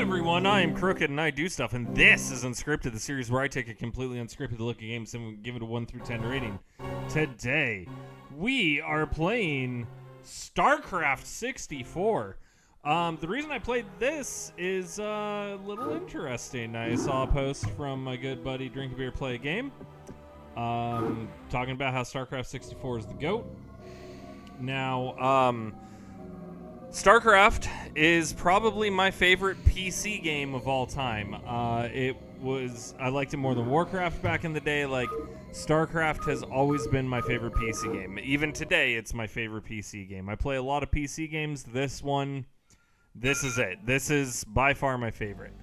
everyone, I am Krooked and I do stuff, and this is Unscripted, the series where I take a completely unscripted look at games and give it a 1 through 10 rating. Today, we are playing Starcraft 64. The reason I played this is a little interesting. I saw a post from my good buddy Drink a Beer Play a Game, talking about how Starcraft 64 is the GOAT. Now, Starcraft is probably my favorite PC game of all time. I liked it more than Warcraft back in the day. Like, Starcraft has always been my favorite PC game. Even today, it's my favorite PC game. I play a lot of PC games. This is it. This is by far my favorite.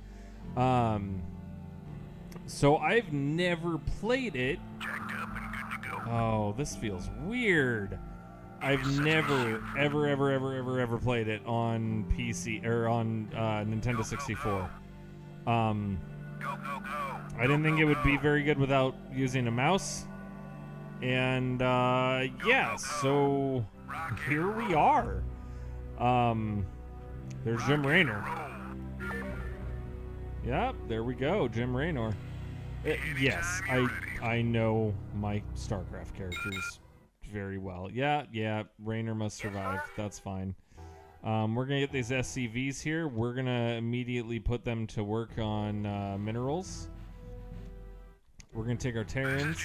So I've never played it. Oh, this feels weird. I've never, ever played it on PC or on Nintendo 64. I didn't think it would be very good without using a mouse. And yeah, so here we are. There's Jim Raynor. Yep, there we go, Jim Raynor. Yes, I know my StarCraft characters very well. Yeah, Raynor must survive. That's fine. We're gonna get these SCVs here. We're gonna immediately put them to work on minerals. We're gonna take our Terrans.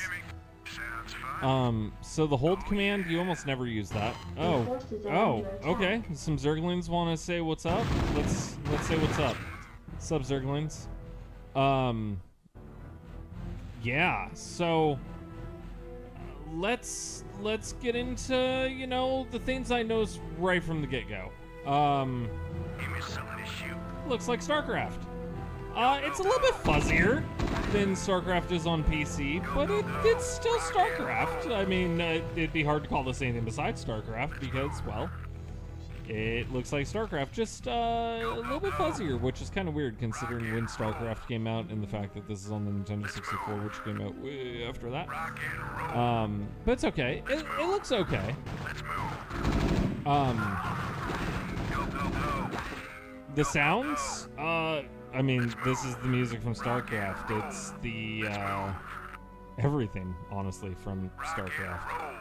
So the hold command, you almost never use that. Oh, okay. Some Zerglings want to say what's up. Let's say what's up. What's up, Zerglings? Yeah. So let's get into, you know, the things I noticed right from the get-go. Looks like StarCraft. It's a little bit fuzzier than StarCraft is on PC, but it's still StarCraft. I mean, it'd be hard to call this anything besides StarCraft because, well, it looks like StarCraft, just a little bit fuzzier, which is kind of weird considering when StarCraft came out and the fact that this is on the Nintendo 64, which came out way after that. But it's okay. It looks okay. The sounds, I mean, this is the music from StarCraft. It's the, everything, honestly, from StarCraft.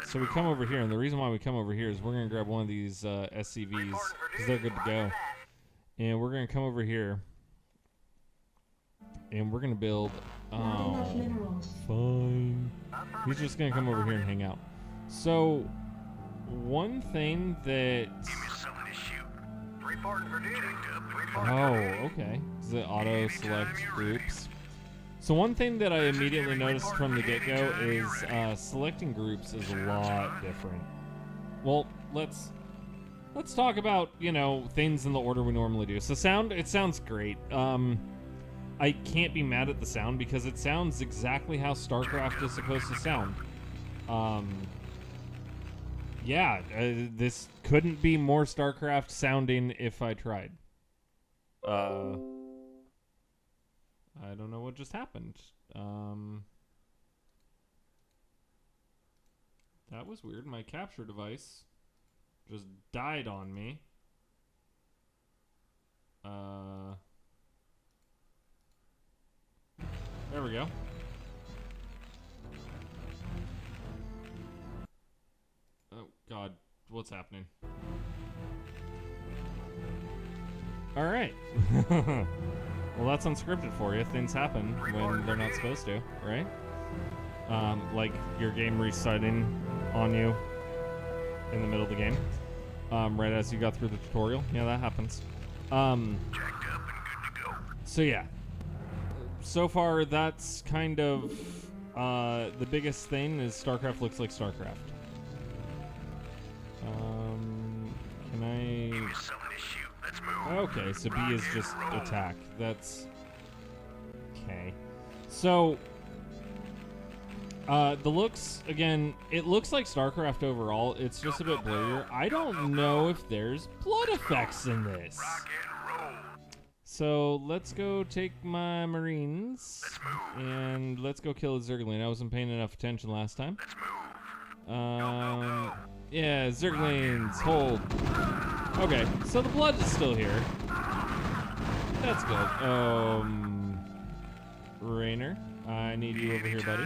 So we come over here, and the reason why we come over here is we're going to grab one of these SCVs, because they're good to go. And we're going to come over here, and we're going to build... Oh, fine. He's just going to come over here and hang out. So, one thing that... Oh, okay. Is it auto-select groups? So one thing that I immediately noticed from the get-go is selecting groups is a lot different. Well, let's talk about, you know, things in the order we normally do. So it sounds great. I can't be mad at the sound because it sounds exactly how StarCraft is supposed to sound. Yeah, this couldn't be more StarCraft sounding if I tried. I don't know what just happened. That was weird. My capture device just died on me. There we go. Oh, God. What's happening? All right. Well, that's unscripted for you. Things happen when they're not supposed to, right? Like your game restarting on you in the middle of the game, right as you got through the tutorial. Yeah, that happens. So yeah. So far, that's kind of the biggest thing is StarCraft looks like StarCraft. Can I... Okay, so B is just attack. That's... Okay. So, the looks, again, it looks like StarCraft overall. It's just a bit blurrier. I don't know if there's blood effects in this. So, let's go take my Marines, and let's go kill a Zergling. I wasn't paying enough attention last time. Yeah, Zerglings, hold. Okay, so the blood is still here. That's good. Rainer, I need you over here, buddy.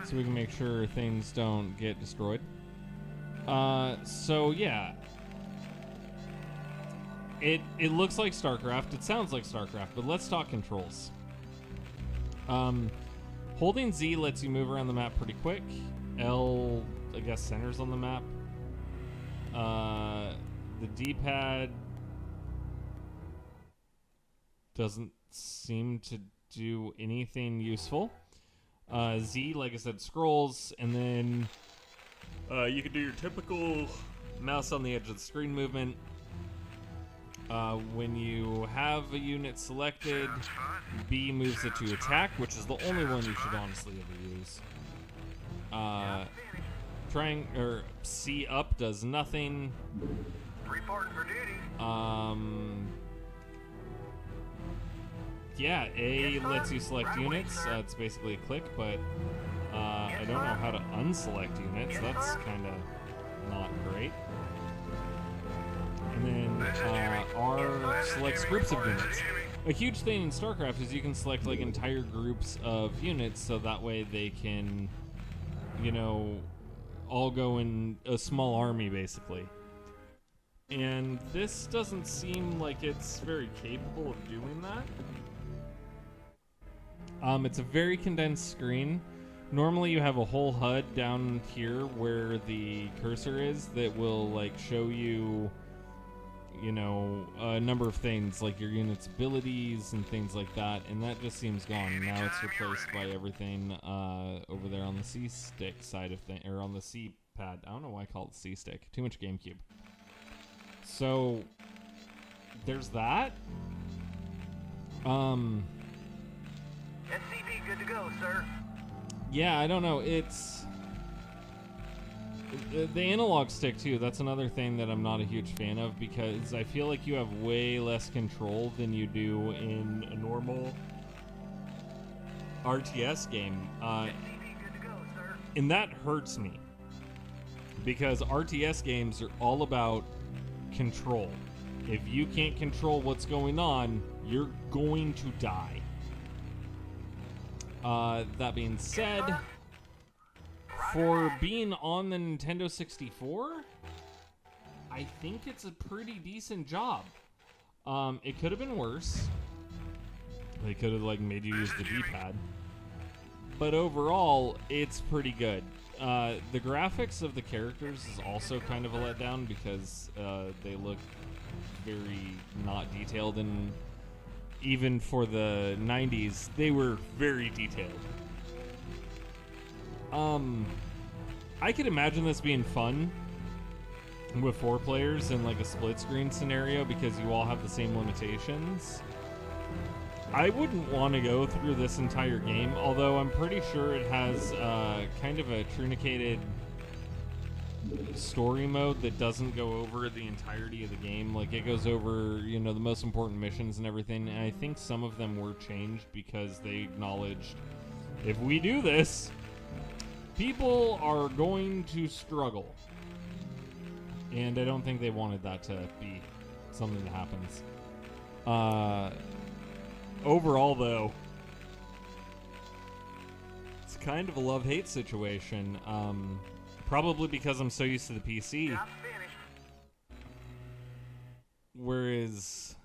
So we can make sure things don't get destroyed. So yeah. It looks like Starcraft. It sounds like Starcraft, but let's talk controls. Holding Z lets you move around the map pretty quick. L, I guess, centers on the map. The D-pad doesn't seem to do anything useful. Z, like I said, scrolls, and then you can do your typical mouse on the edge of the screen movement. When you have a unit selected, B moves it to attack, which is the only one you should honestly ever use. C up does nothing. Reporting for duty. Yeah, A lets you select units. It's basically a click, but I don't know how to unselect units. That's kind of not great. And then R selects groups of units. A huge thing in StarCraft is you can select like entire groups of units, so that way they can, you know, all go in a small army basically. And this doesn't seem like it's very capable of doing that. It's a very condensed screen. Normally you have a whole HUD down here where the cursor is that will like show you, you know, a number of things like your unit's abilities and things like that, and that just seems gone. Now it's replaced by everything over there on the C-stick side of things, or on the C-pad. I don't know why I call it C-stick. Too much GameCube. So there's that. SCV good to go, sir. Yeah, I don't know. It's the analog stick too. That's another thing that I'm not a huge fan of, because I feel like you have way less control than you do in a normal RTS game. SCV good to go, sir. And that hurts me, because RTS games are all about control. If you can't control what's going on, you're going to die. That being said, for being on the Nintendo 64, I think it's a pretty decent job. It could have been worse. They could have like made you use the D-pad. But overall, it's pretty good. The graphics of the characters is also kind of a letdown, because they look very not detailed, and even for the 90s, they were very detailed. I could imagine this being fun with 4 players in like a split screen scenario, because you all have the same limitations. I wouldn't want to go through this entire game, although I'm pretty sure it has kind of a truncated story mode that doesn't go over the entirety of the game. Like, it goes over, you know, the most important missions and everything, and I think some of them were changed because they acknowledged, if we do this, people are going to struggle. And I don't think they wanted that to be something that happens. Overall, though, it's kind of a love-hate situation. Probably because I'm so used to the PC. Job's finished. Whereas...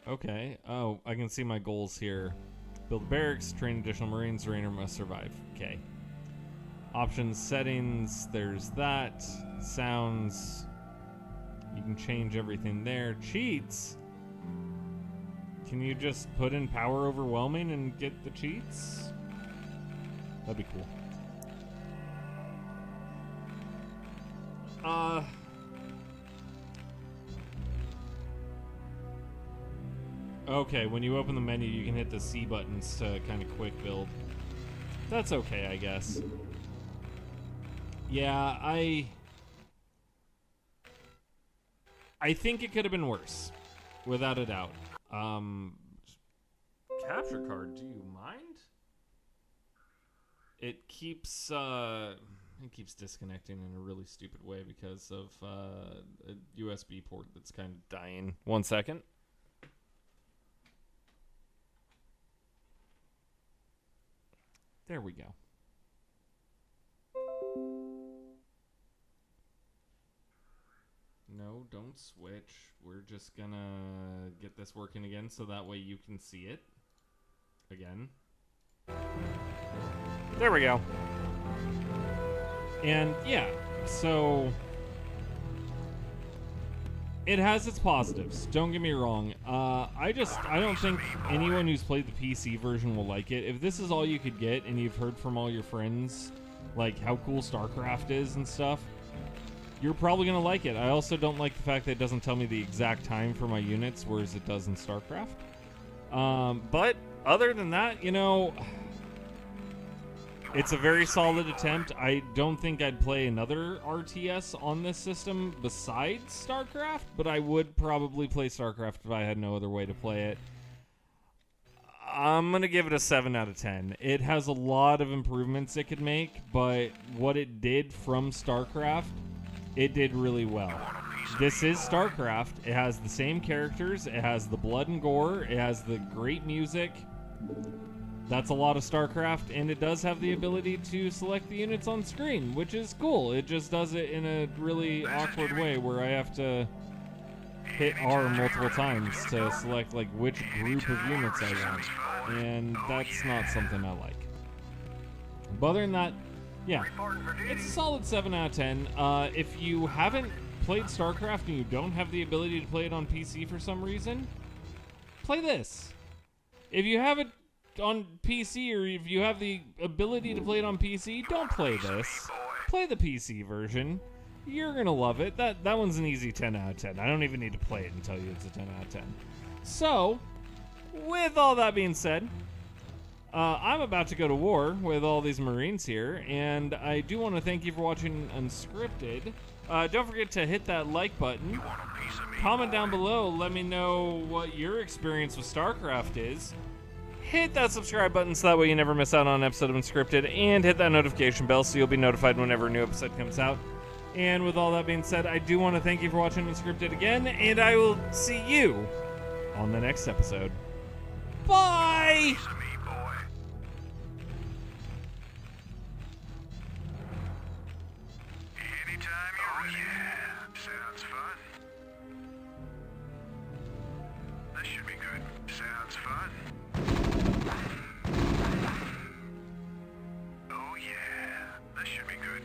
Okay. Oh, I can see my goals here. Build barracks, train additional Marines, Rainer must survive. Okay. Options, settings, there's that. Sounds... You can change everything there. Cheats? Can you just put in power overwhelming and get the cheats? That'd be cool. Okay, when you open the menu, you can hit the C buttons to kind of quick build. That's okay, I guess. Yeah, I think it could have been worse, without a doubt. Capture card, do you mind? It keeps it keeps disconnecting in a really stupid way because of a USB port that's kind of dying. 1 second. There we go. No, don't switch. We're just gonna get this working again so that way you can see it again. There we go. And yeah, so it has its positives. Don't get me wrong. I don't think anyone who's played the PC version will like it. If this is all you could get and you've heard from all your friends like how cool Starcraft is and stuff, you're probably going to like it. I also don't like the fact that it doesn't tell me the exact time for my units, whereas it does in Starcraft. But other than that, you know, it's a very solid attempt. I don't think I'd play another RTS on this system besides StarCraft, but I would probably play StarCraft if I had no other way to play it. I'm going to give it a 7 out of 10. It has a lot of improvements it could make, but what it did from StarCraft, it did really well. This is StarCraft. It has the same characters. It has the blood and gore. It has the great music. That's a lot of StarCraft, and it does have the ability to select the units on screen, which is cool. It just does it in a really awkward way where I have to hit R multiple times to select like which group of units I want, and that's not something I like. But other than that, yeah, it's a solid 7 out of 10. If you haven't played StarCraft and you don't have the ability to play it on PC for some reason, play this. If you have it on PC, or if you have the ability to play it on PC, don't play this. Play the PC version. You're gonna love it. That one's an easy 10 out of 10. I don't even need to play it and tell you it's a 10 out of 10. So, with all that being said, I'm about to go to war with all these Marines here, and I do want to thank you for watching Unscripted. Don't forget to hit that like button. Comment down below. Let me know what your experience with StarCraft is. Hit that subscribe button so that way you never miss out on an episode of Unscripted, and hit that notification bell so you'll be notified whenever a new episode comes out. And with all that being said, I do want to thank you for watching Unscripted again, and I will see you on the next episode. Bye! Oh yeah, this should be good.